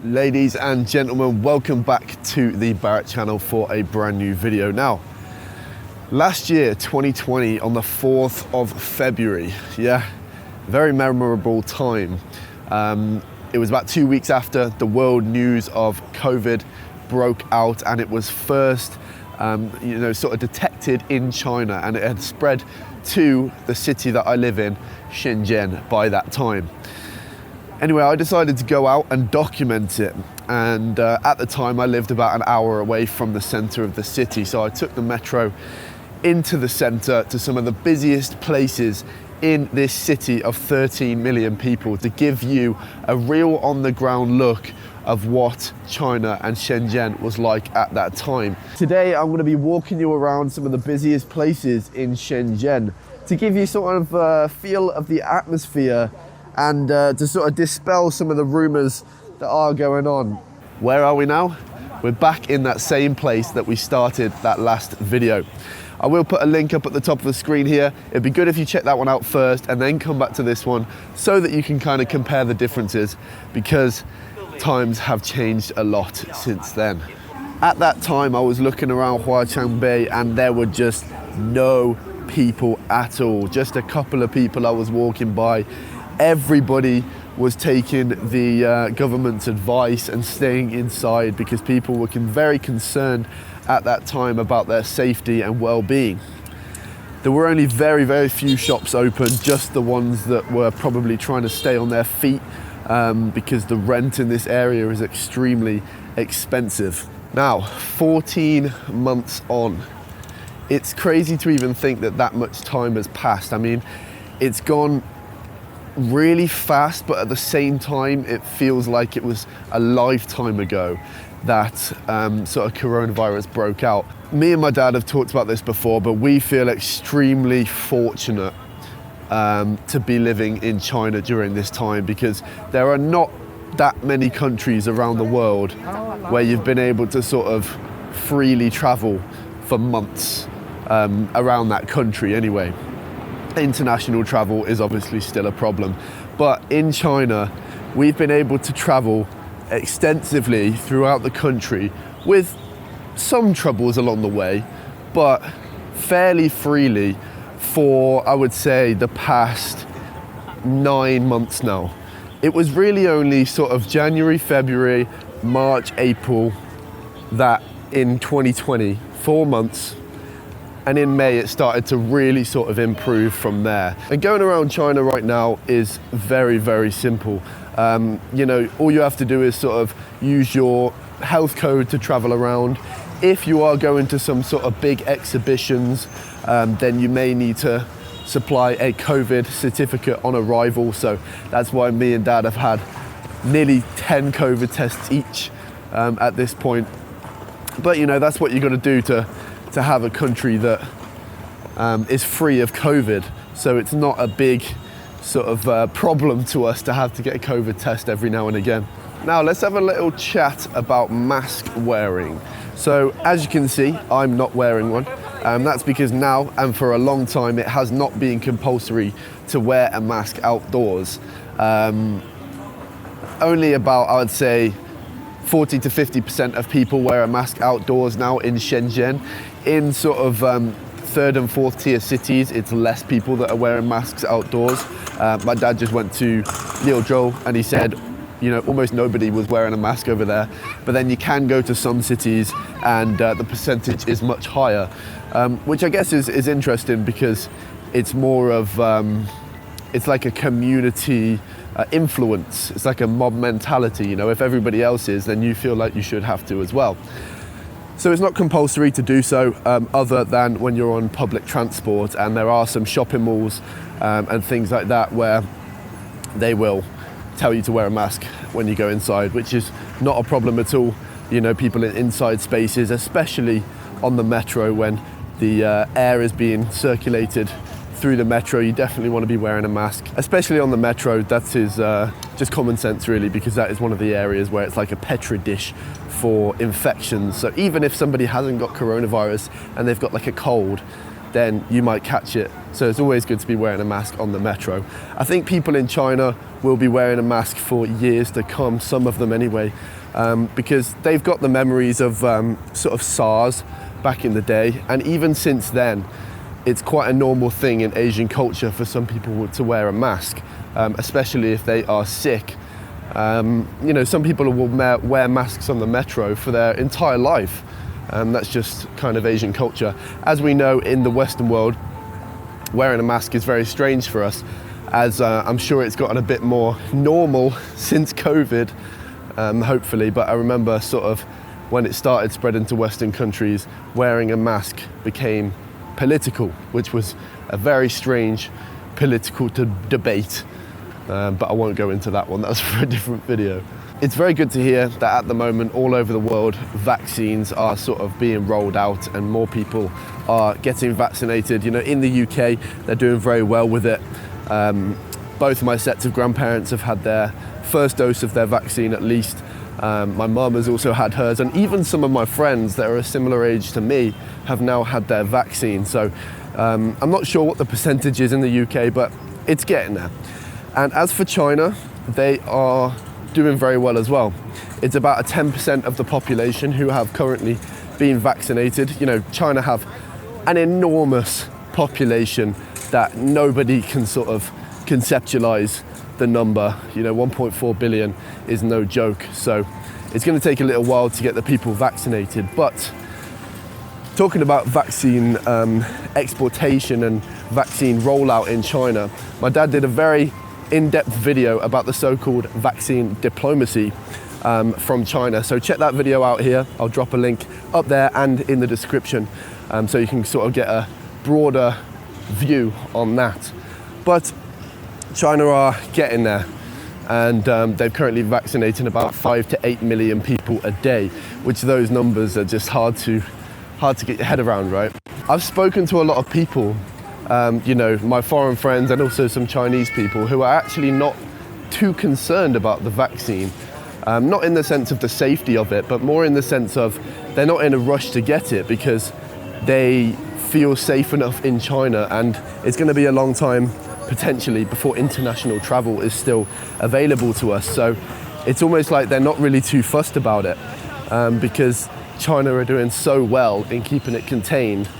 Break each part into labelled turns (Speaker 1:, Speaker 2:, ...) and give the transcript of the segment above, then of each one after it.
Speaker 1: Ladies and gentlemen, welcome back to the Barrett channel for a brand new video. Now, last year, 2020, on the 4th of February, very memorable time. It was about 2 weeks after the world news of COVID broke out, and it was first, sort of detected in China, and it had spread to the city that I live in, Shenzhen, by that time. Anyway, I decided to go out and document it, and at the time I lived about an hour away from the center of the city, so I took the metro into the center to some of the busiest places in this city of 13 million people to give you a real on-the-ground look of what China and Shenzhen was like at that time. Today I'm going to be walking you around some of the busiest places in Shenzhen to give you sort of a feel of the atmosphere and to sort of dispel some of the rumors that are going on. Where are we now? We're back in that same place that we started that last video. I will put a link up at the top of the screen here. It'd be good if you check that one out first and then come back to this one so that you can kind of compare the differences, because times have changed a lot since then. At that time I was looking around Huaqiangbei and there were just no people at all. Just a couple of people I was walking by. Everybody was taking the government's advice and staying inside because people were very concerned at that time about their safety and well-being. There were only very, very few shops open, just the ones that were probably trying to stay on their feet because the rent in this area is extremely expensive. Now, 14 months on, it's crazy to even think that that much time has passed. I mean, it's gone really fast, but at the same time it feels like it was a lifetime ago that sort of coronavirus broke out. Me and my dad have talked about this before, but we feel extremely fortunate to be living in China during this time, because there are not that many countries around the world where you've been able to sort of freely travel for months around that country anyway. International travel is obviously still a problem, but in China we've been able to travel extensively throughout the country with some troubles along the way, but fairly freely for, I would say, the past 9 months now. It was really only sort of January, February, March, April that in 2020, 4 months, and in May it started to really sort of improve from there. And going around China right now is very, very simple. All you have to do is sort of use your health code to travel around. If you are going to some sort of big exhibitions, then you may need to supply a COVID certificate on arrival. So that's why me and Dad have had nearly 10 COVID tests each at this point. But that's what you got to do to have a country that is free of COVID. So it's not a big sort of problem to us to have to get a COVID test every now and again. Now let's have a little chat about mask wearing. So as you can see, I'm not wearing one. That's because now and for a long time it has not been compulsory to wear a mask outdoors. Only about, I would say, 40 to 50% of people wear a mask outdoors now in Shenzhen. In sort of third and fourth tier cities, it's less people that are wearing masks outdoors. My dad just went to Liuzhou and he said, almost nobody was wearing a mask over there. But then you can go to some cities and the percentage is much higher, which I guess is interesting, because it's more of, it's like a community influence. It's like a mob mentality. If everybody else is, then you feel like you should have to as well. So it's not compulsory to do so, other than when you're on public transport, and there are some shopping malls and things like that where they will tell you to wear a mask when you go inside, which is not a problem at all. People in inside spaces, especially on the metro, when the air is being circulated through the metro, you definitely want to be wearing a mask, especially on the metro. That is just common sense really, because that is one of the areas where it's like a petri dish for infections. So even if somebody hasn't got coronavirus and they've got like a cold, then you might catch it. So it's always good to be wearing a mask on the metro. I think people in China will be wearing a mask for years to come, some of them anyway, because they've got the memories of sort of SARS back in the day. And even since then, it's quite a normal thing in Asian culture for some people to wear a mask, especially if they are sick. You know, some people will wear masks on the metro for their entire life. That's just kind of Asian culture. As we know, in the Western world, wearing a mask is very strange for us, as I'm sure it's gotten a bit more normal since COVID, hopefully. But I remember sort of when it started spreading to Western countries, wearing a mask became political, which was a very strange political debate. But I won't go into that one, that's for a different video. It's very good to hear that at the moment all over the world vaccines are sort of being rolled out and more people are getting vaccinated. You know, in the UK they're doing very well with it. Both my sets of grandparents have had their first dose of their vaccine at least. My mum has also had hers, and even some of my friends that are a similar age to me have now had their vaccine. So I'm not sure what the percentage is in the UK, but it's getting there. And as for China, they are doing very well as well. It's about a 10% of the population who have currently been vaccinated. You know, China have an enormous population that nobody can sort of conceptualize the number. You know, 1.4 billion is no joke. So it's going to take a little while to get the people vaccinated. But talking about vaccine exportation and vaccine rollout in China, my dad did a very in-depth video about the so-called vaccine diplomacy from China. So check that video out here. I'll drop a link up there and in the description, so you can sort of get a broader view on that. But China are getting there, and they're currently vaccinating about 5 to 8 million people a day, which those numbers are just hard to get your head around, right? I've spoken to a lot of people, you know, my foreign friends and also some Chinese people who are actually not too concerned about the vaccine. Not in the sense of the safety of it, but more in the sense of they're not in a rush to get it because they feel safe enough in China, and it's going to be a long time potentially before international travel is still available to us. So it's almost like they're not really too fussed about it, because China are doing so well in keeping it contained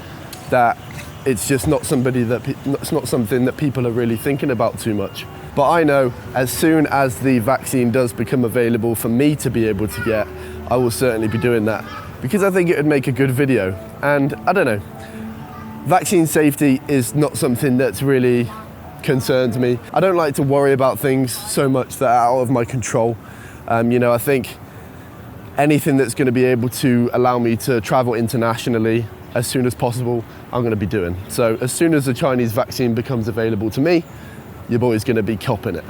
Speaker 1: that it's just not something that people are really thinking about too much. But I know as soon as the vaccine does become available for me to be able to get, I will certainly be doing that, because I think it would make a good video. And I don't know, vaccine safety is not something that's really concerns me. I don't like to worry about things so much that are out of my control. You know, I think anything that's going to be able to allow me to travel internationally as soon as possible, I'm going to be doing. So as soon as the Chinese vaccine becomes available to me, your boy's going to be copping it.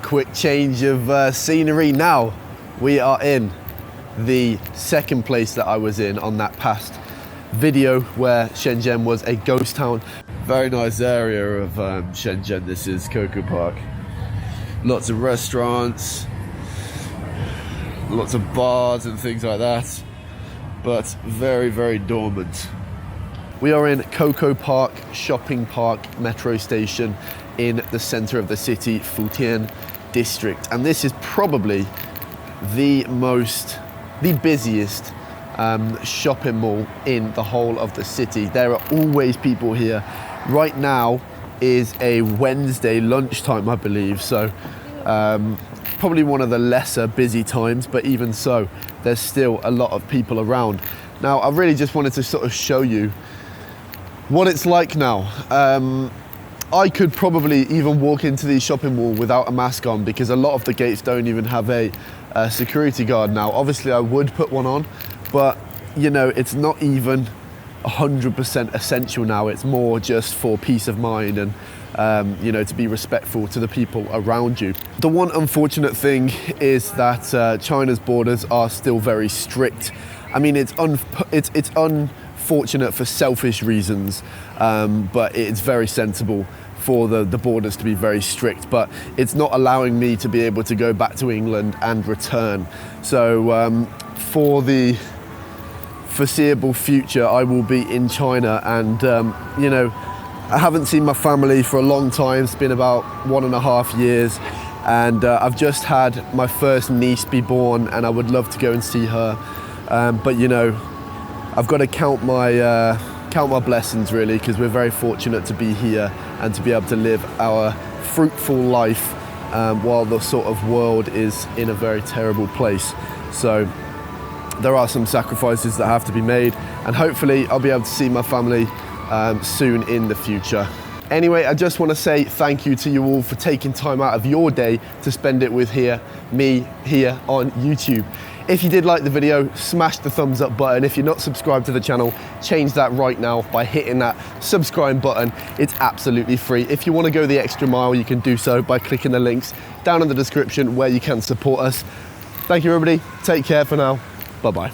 Speaker 1: Quick change of scenery now. We are in the second place that I was in on that past video where Shenzhen was a ghost town. Very nice area of Shenzhen. This is Coco Park. Lots of restaurants, lots of bars and things like that, but very, very dormant. We are in Coco Park Shopping Park metro station in the center of the city, Futian district. And this is probably the busiest shopping mall in the whole of the city. There are always people here. Right now is a Wednesday lunchtime, I believe. So probably one of the lesser busy times, but even so, there's still a lot of people around. Now, I really just wanted to sort of show you what it's like now. I could probably even walk into the shopping mall without a mask on, because a lot of the gates don't even have a security guard now. Obviously, I would put one on, but you know, it's not even 100% essential now. It's more just for peace of mind and you know, to be respectful to the people around you. The one unfortunate thing is that China's borders are still very strict. I mean, it's unfortunate for selfish reasons, but it's very sensible for the borders to be very strict, but it's not allowing me to be able to go back to England and return. So for foreseeable future I will be in China, and you know, I haven't seen my family for a long time. It's been about 1.5 years, and I've just had my first niece be born, and I would love to go and see her, but you know, I've got to count my blessings really, because we're very fortunate to be here and to be able to live our fruitful life while the sort of world is in a very terrible place. So there are some sacrifices that have to be made, and hopefully I'll be able to see my family soon in the future. Anyway, I just want to say thank you to you all for taking time out of your day to spend it with me here on YouTube. If you did like the video, smash the thumbs up button. If you're not subscribed to the channel, change that right now by hitting that subscribe button. It's absolutely free. If you want to go the extra mile, you can do so by clicking the links down in the description where you can support us. Thank you everybody, take care for now, bye bye.